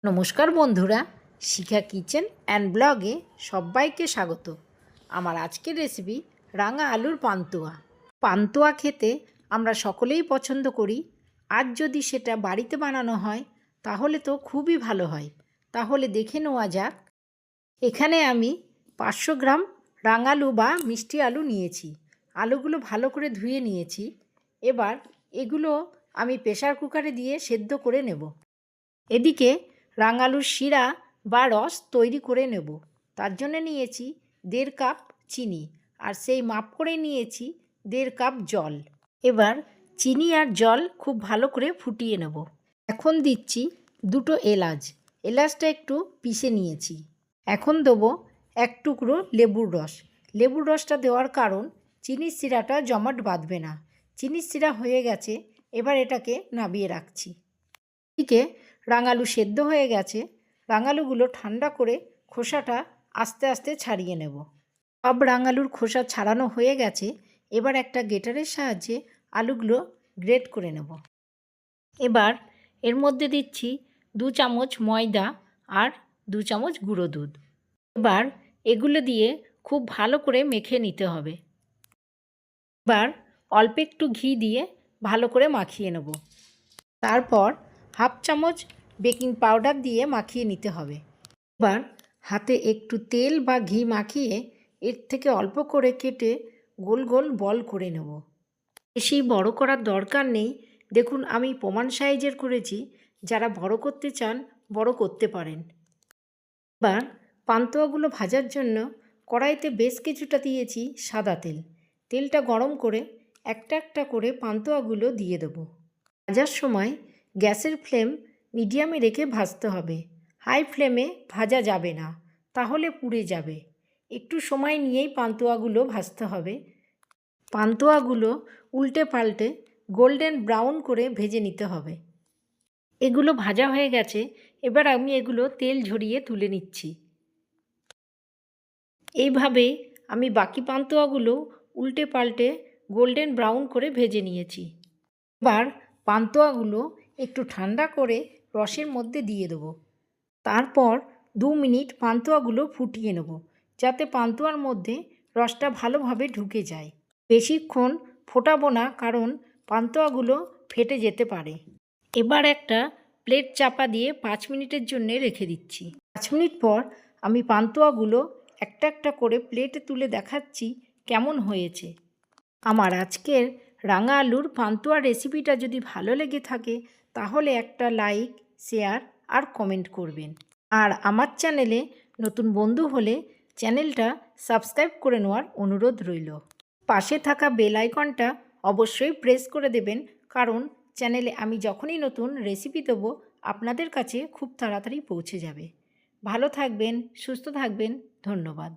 নমস্কার বন্ধুরা, শিখা kitchen and ব্লগে সবাইকে স্বাগত। আমার আজকের রেসিপি রাঙা আলুর পান্তুয়া। পান্তুয়া খেতে আমরা সকলেই পছন্দ করি। আজ যদি সেটা বাড়িতে বানানো হয় তাহলে তো খুবই ভালো হয়। তাহলে দেখে নেওয়া যাক। এখানে আমি 500 গ্রাম রাঙালু বা মিষ্টি আলু নিয়েছি। আলুগুলো ভালো করে ধুয়ে নিয়েছি। এবার এগুলো আমি প্রেসার কুকারে দিয়ে সেদ্ধ করে নেব। এদিকে রাঙালুর শিরা বা রস তৈরি করে নেব। তার জন্য নিয়েছি 1.5 কাপ চিনি, আর সেই মাপ করে নিয়েছি 1.5 কাপ জল। এবার চিনি আর জল খুব ভালো করে ফুটিয়ে নেব। এখন দিচ্ছি 2টো এলাচ। এলাচটা একটু পিষে নিয়েছি। এখন দেবো 1 টুকরো লেবুর রস। লেবুর রসটা দেওয়ার কারণ চিনির শিরাটা জমাট বাঁধবে না। চিনির শিরা হয়ে গেছে, এবার এটাকে নামিয়ে রাখছি। এদিকে রাঙালু সেদ্ধ হয়ে গেছে। রাঙালুগুলো ঠান্ডা করে খোসাটা আস্তে আস্তে ছাড়িয়ে নেব। সব রাঙালুর খোসা ছাড়ানো হয়ে গেছে। এবার একটা গ্রেটারের সাহায্যে আলুগুলো গ্রেট করে নেব। এবার এর মধ্যে দিচ্ছি 2 চামচ ময়দা আর 2 চামচ গুঁড়ো দুধ। এবার এগুলো দিয়ে খুব ভালো করে মেখে নিতে হবে। এবার অল্প একটু ঘি দিয়ে ভালো করে মাখিয়ে নেব। তারপর 1/2 চামচ বেকিং পাউডার দিয়ে মাখিয়ে নিতে হবে। এবার হাতে একটু তেল বা ঘি মাখিয়ে এর থেকে অল্প করে কেটে গোল গোল বল করে নেব। বেশি বড় করার দরকার নেই। দেখুন, আমি প্রমাণ সাইজের করেছি। যারা বড় করতে চান বড় করতে পারেন। এবার পান্তুয়াগুলো ভাজার জন্য কড়াইতে বেশ কিছুটা দিয়েছি সাদা তেল। তেলটা গরম করে একটা একটা করে পান্তুয়াগুলো দিয়ে দেবো। ভাজার সময় গ্যাসের ফ্লেম মিডিয়ামে রেখে ভাজতে হবে। হাই ফ্লেমে ভাজা যাবে না, তাহলে পুড়ে যাবে। একটু সময় নিয়েই পান্তুয়াগুলো ভাজতে হবে। পান্তুয়াগুলো উল্টে পাল্টে গোল্ডেন ব্রাউন করে ভেজে নিতে হবে। এগুলো ভাজা হয়ে গেছে। এবার আমি এগুলো তেল ঝরিয়ে তুলে নিচ্ছি। এইভাবে আমি বাকি পান্তুয়াগুলো উল্টে পাল্টে গোল্ডেন ব্রাউন করে ভেজে নিয়েছি। এবার পান্তুয়াগুলো একটু ঠান্ডা করে রসের মধ্যে দিয়ে দেবো। তারপর 2 মিনিট পান্তুয়াগুলো ফুটিয়ে নেব, যাতে পান্তুয়ার মধ্যে রসটা ভালোভাবে ঢুকে যায়। বেশিক্ষণ ফোটাবো না, কারণ পান্তুয়াগুলো ফেটে যেতে পারে। এবার একটা প্লেট চাপা দিয়ে 5 মিনিটের জন্য রেখে দিচ্ছি। 5 মিনিট পর আমি পান্তুয়াগুলো একটা একটা করে প্লেটে তুলে দেখাচ্ছি কেমন হয়েছে। আমার আজকের রাঙা আলুর পান্তুয়া রেসিপিটা যদি ভালো লেগে থাকে তাহলে একটা লাইক, শেয়ার আর কমেন্ট করবেন। আর আমার চ্যানেলে নতুন বন্ধু হলে চ্যানেলটা সাবস্ক্রাইব করে নেওয়ার অনুরোধ রইল। পাশে থাকা বেল আইকনটা অবশ্যই প্রেস করে দেবেন, কারণ চ্যানেলে আমি যখনই নতুন রেসিপি দেবো আপনাদের কাছে খুব তাড়াতাড়ি পৌঁছে যাবে। ভালো থাকবেন, সুস্থ থাকবেন। ধন্যবাদ।